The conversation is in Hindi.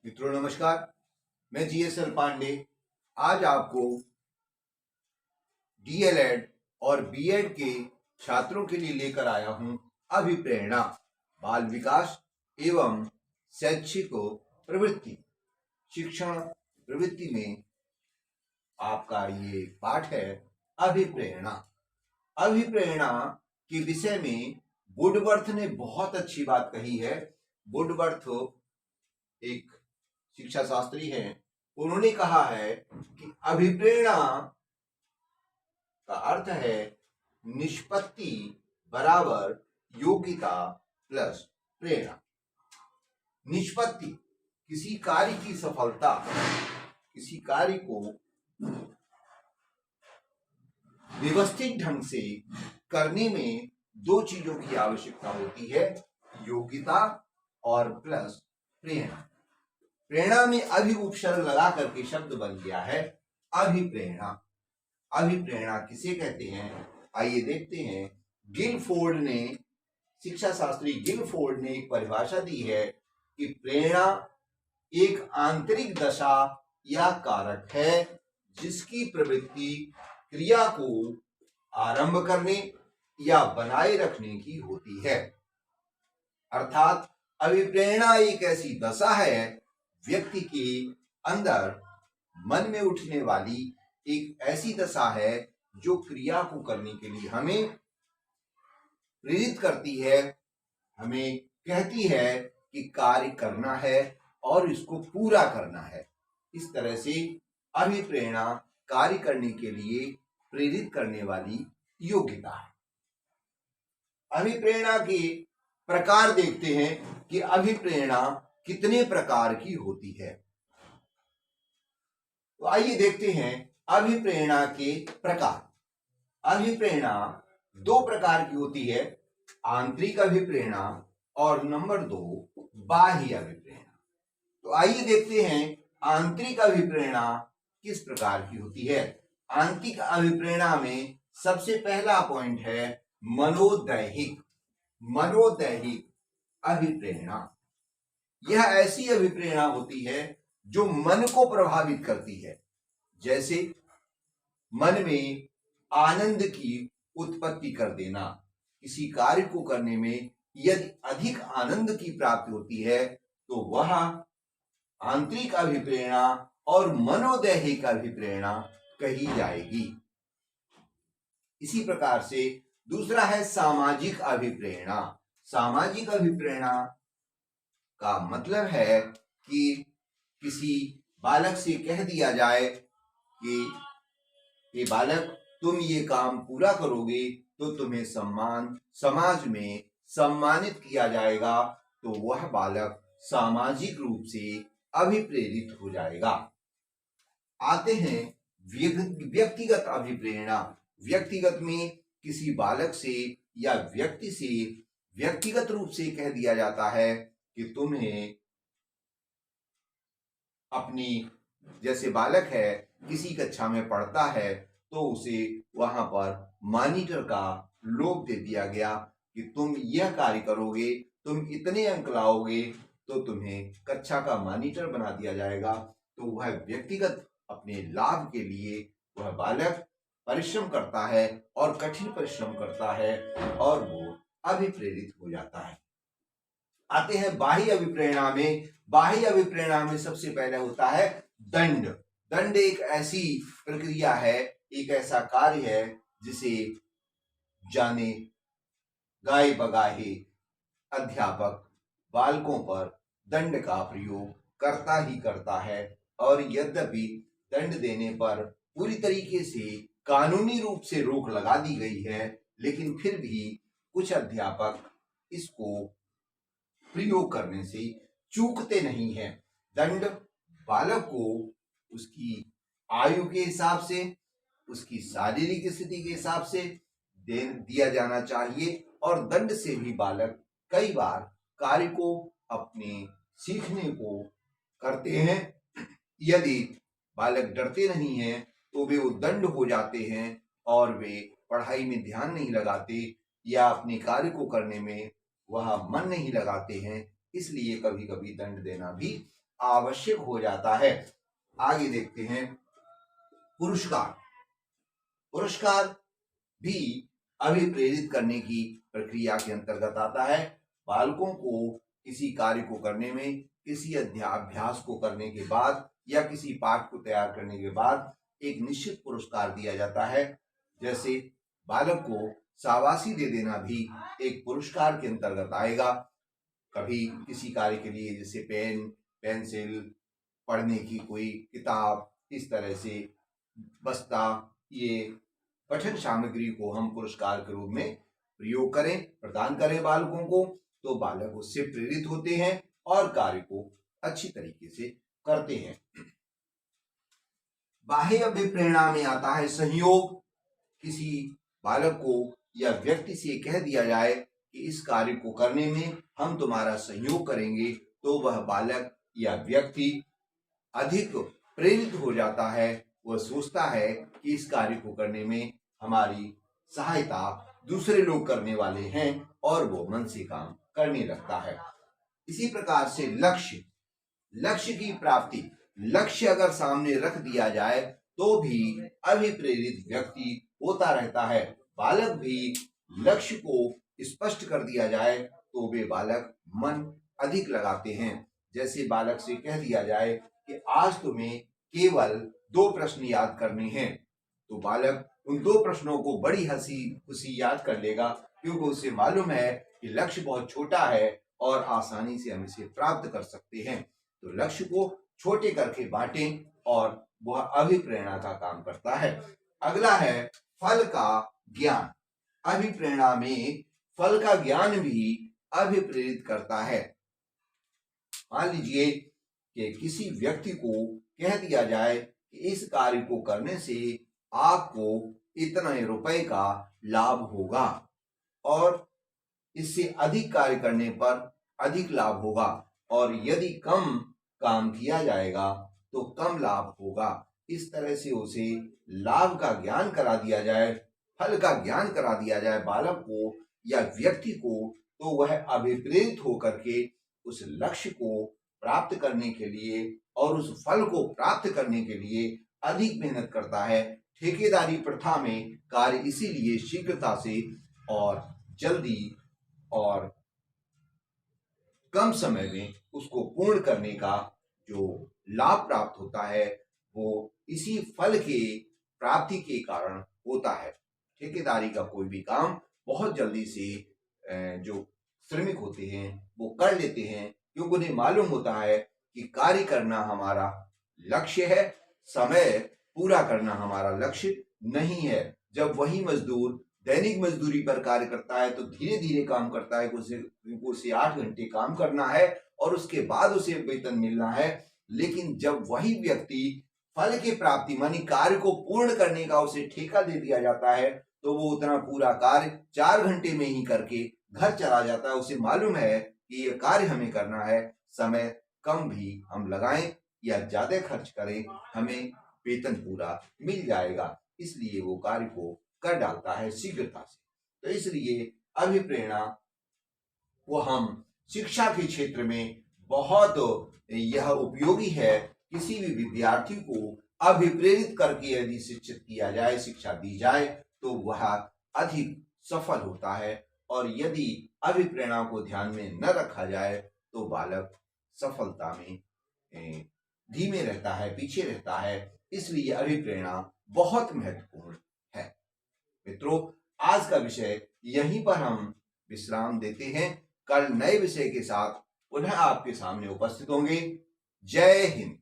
मित्रों नमस्कार। मैं GSL पांडे आज आपको DLED और BEd के छात्रों के लिए लेकर आया हूं अभिप्रेरणा बाल विकास एवं शैक्षिक प्रवृत्ति शिक्षण प्रवृत्ति में आपका ये पाठ है अभिप्रेरणा। अभिप्रेरणा के विषय में वुडवर्थ ने बहुत अच्छी बात कही है। वुडवर्थ एक शिक्षा शास्त्री हैं, उन्होंने कहा है कि अभिप्रेरणा का अर्थ है निष्पत्ति बराबर योग्यता प्लस प्रेरणा। निष्पत्ति किसी कार्य की सफलता, किसी कार्य को व्यवस्थित ढंग से करने में दो चीजों की आवश्यकता होती है, योग्यता और प्लस प्रेरणा। प्रेरणा में अभि उपसर्ग लगा करके शब्द बन गया है अभिप्रेरणा। अभिप्रेरणा किसे कहते हैं आइए देखते हैं। गिलफोर्ड ने, शिक्षा शास्त्री गिलफोर्ड ने एक परिभाषा दी है कि प्रेरणा एक आंतरिक दशा या कारक है जिसकी प्रवृत्ति क्रिया को आरंभ करने या बनाए रखने की होती है। अर्थात अभिप्रेरणा एक ऐसी दशा है व्यक्ति के अंदर मन में उठने वाली एक ऐसी दशा है जो क्रिया को करने के लिए हमें प्रेरित करती है, हमें कहती है कि कार्य करना है और इसको पूरा करना है। इस तरह से अभिप्रेरणा कार्य करने के लिए प्रेरित करने वाली योग्यता है। अभिप्रेरणा के प्रकार देखते हैं कि अभिप्रेरणा कितने प्रकार की होती है। तो आइए देखते हैं अभिप्रेरणा के प्रकार। अभिप्रेरणा दो प्रकार की होती है, आंतरिक अभिप्रेरणा और नंबर 2 बाह्य अभिप्रेरणा। तो आइए देखते हैं आंतरिक अभिप्रेरणा किस प्रकार की होती है। आंतरिक अभिप्रेरणा में सबसे पहला पॉइंट है मनोदैहिक। मनोदैहिक अभिप्रेरणा यह ऐसी अभिप्रेरणा होती है जो मन को प्रभावित करती है। जैसे मन में आनंद की उत्पत्ति कर देना, किसी कार्य को करने में यदि अधिक आनंद की प्राप्ति होती है तो वह आंतरिक अभिप्रेरणा और मनोदैहिक अभिप्रेरणा कही जाएगी। इसी प्रकार से दूसरा है सामाजिक अभिप्रेरणा। सामाजिक अभिप्रेरणा का मतलब है कि किसी बालक से कह दिया जाए कि ये बालक तुम ये काम पूरा करोगे तो तुम्हें समाज में सम्मानित किया जाएगा, तो वह बालक सामाजिक रूप से अभिप्रेरित हो जाएगा। आते हैं व्यक्तिगत अभिप्रेरणा। व्यक्तिगत में किसी बालक से या व्यक्ति से व्यक्तिगत रूप से कह दिया जाता है कि तुम्हें अपनी, जैसे बालक है किसी कक्षा में पढ़ता है तो उसे वहां पर मॉनिटर का लोभ दे दिया गया कि तुम यह कार्य करोगे, तुम इतने अंक लाओगे तो तुम्हें कक्षा का मॉनिटर बना दिया जाएगा। तो वह व्यक्तिगत अपने लाभ के लिए वह बालक परिश्रम करता है और कठिन परिश्रम करता है और वो अभिप्रेरित हो जाता है। आते हैं बाह्य अभिप्रेरणा में। बाह्य अभिप्रेरणा में सबसे पहले होता है दंड। दंड एक ऐसी प्रक्रिया है, एक ऐसा कार्य है जिसे जाने गाए बगाहे अध्यापक बालकों पर दंड का प्रयोग करता ही करता है। और यद्यपि दंड देने पर पूरी तरीके से कानूनी रूप से रोक लगा दी गई है, लेकिन फिर भी कुछ अध्यापक इसको प्रयोग करने से चूकते नहीं हैं। दंड बालक को उसकी आयु के हिसाब से, उसकी शारीरिक स्थिति के हिसाब से दिया जाना चाहिए। और दंड से भी बालक कई बार कार्य को अपने सीखने को करते हैं। यदि बालक डरते नहीं हैं तो वे उद्दंड हो जाते हैं और वे पढ़ाई में ध्यान नहीं लगाते या अपने कार्य को करने में वह मन नहीं लगाते हैं। इसलिए कभी कभी दंड देना भी आवश्यक हो जाता है। आगे देखते हैं पुरस्कार। पुरस्कार भी अभिप्रेरित करने की प्रक्रिया के अंतर्गत आता है। बालकों को किसी कार्य को करने में, किसी अभ्यास को करने के बाद या किसी पाठ को तैयार करने के बाद एक निश्चित पुरस्कार दिया जाता है। जैसे बालक को शाबाशी दे देना भी एक पुरस्कार के अंतर्गत आएगा। कभी किसी कार्य के लिए, जैसे पेन, पेंसिल, पढ़ने की कोई किताब, इस तरह से बस्ता, ये पठन सामग्री को हम पुरस्कार के रूप में प्रयोग करें, प्रदान करें बालकों को, तो बालक उससे प्रेरित होते हैं और कार्य को अच्छी तरीके से करते हैं। बाह्य अभिप्रेरणा में आता है सहयोग। किसी बालक को या व्यक्ति से कह दिया जाए कि इस कार्य को करने में हम तुम्हारा सहयोग करेंगे, तो वह बालक या व्यक्ति अधिक प्रेरित हो जाता है। वह सोचता है कि इस कार्य को करने में हमारी सहायता दूसरे लोग करने वाले हैं और वो मन से काम करने लगता है। इसी प्रकार से लक्ष्य, लक्ष्य की प्राप्ति, लक्ष्य अगर सामने रख दिया जाए तो भी अभिप्रेरित व्यक्ति होता रहता है। बालक भी लक्ष्य को स्पष्ट कर दिया जाए तो वे बालक मन अधिक लगाते हैं। जैसे बालक से कह दिया जाए कि आज तुम्हें केवल 2 प्रश्न याद करने हैं, तो बालक उन 2 प्रश्नों को बड़ी हंसी खुशी याद कर लेगा, क्योंकि उसे मालूम है कि लक्ष्य बहुत छोटा है और आसानी से हम इसे प्राप्त कर सकते हैं। तो लक्ष्य को छोटे करके बांटें और वह अभिप्रेरणा का काम करता है। अगला है फल का ज्ञान। अभिप्रेरणा में फल का ज्ञान भी अभिप्रेरित करता है। मान लीजिए कि किसी व्यक्ति को कह दिया जाए कि इस कार्य को करने से आपको इतने रुपए का लाभ होगा और इससे अधिक कार्य करने पर अधिक लाभ होगा, और यदि कम काम किया जाएगा तो कम लाभ होगा। इस तरह से उसे लाभ का ज्ञान करा दिया जाए, फल का ज्ञान करा दिया जाए बालक को या व्यक्ति को, तो वह अभिप्रेरित होकर के उस लक्ष्य को प्राप्त करने के लिए और उस फल को प्राप्त करने के लिए अधिक मेहनत करता है। ठेकेदारी प्रथा में कार्य इसीलिए शीघ्रता से और जल्दी और कम समय में उसको पूर्ण करने का जो लाभ प्राप्त होता है वो इसी फल के प्राप्ति के कारण होता है। ठेकेदारी का कोई भी काम बहुत जल्दी से जो श्रमिक होते हैं वो कर लेते हैं, क्योंकि उन्हें मालूम होता है कि कार्य करना हमारा लक्ष्य है, समय पूरा करना हमारा लक्ष्य नहीं है। जब वही मजदूर दैनिक मजदूरी पर कार्य करता है तो धीरे धीरे काम करता है, उसे 8 घंटे काम करना है और उसके बाद उसे वेतन मिलना है। लेकिन जब वही व्यक्ति फल की प्राप्ति मानी कार्य को पूर्ण करने का उसे ठेका दे दिया जाता है, तो वो उतना पूरा कार्य 4 घंटे में ही करके घर चला जाता है। उसे मालूम है कि ये कार्य हमें करना है, समय कम भी हम लगाएं या ज्यादा खर्च करें, हमें वेतन पूरा मिल जाएगा, इसलिए वो कार्य को कर डालता है शीघ्रता से। तो इसलिए अभिप्रेरणा को हम शिक्षा के क्षेत्र में बहुत यह उपयोगी है। किसी भी विद्यार्थी को अभिप्रेरित करके यदि शिक्षित किया जाए, शिक्षा दी जाए, तो वह अधिक सफल होता है, और यदि अभिप्रेरणा को ध्यान में न रखा जाए तो बालक सफलता में धीमे रहता है, पीछे रहता है। इसलिए अभिप्रेरणा बहुत महत्वपूर्ण है। मित्रों, आज का विषय यहीं पर हम विश्राम देते हैं। कल नए विषय के साथ पुनः आपके सामने उपस्थित होंगे। जय हिंद।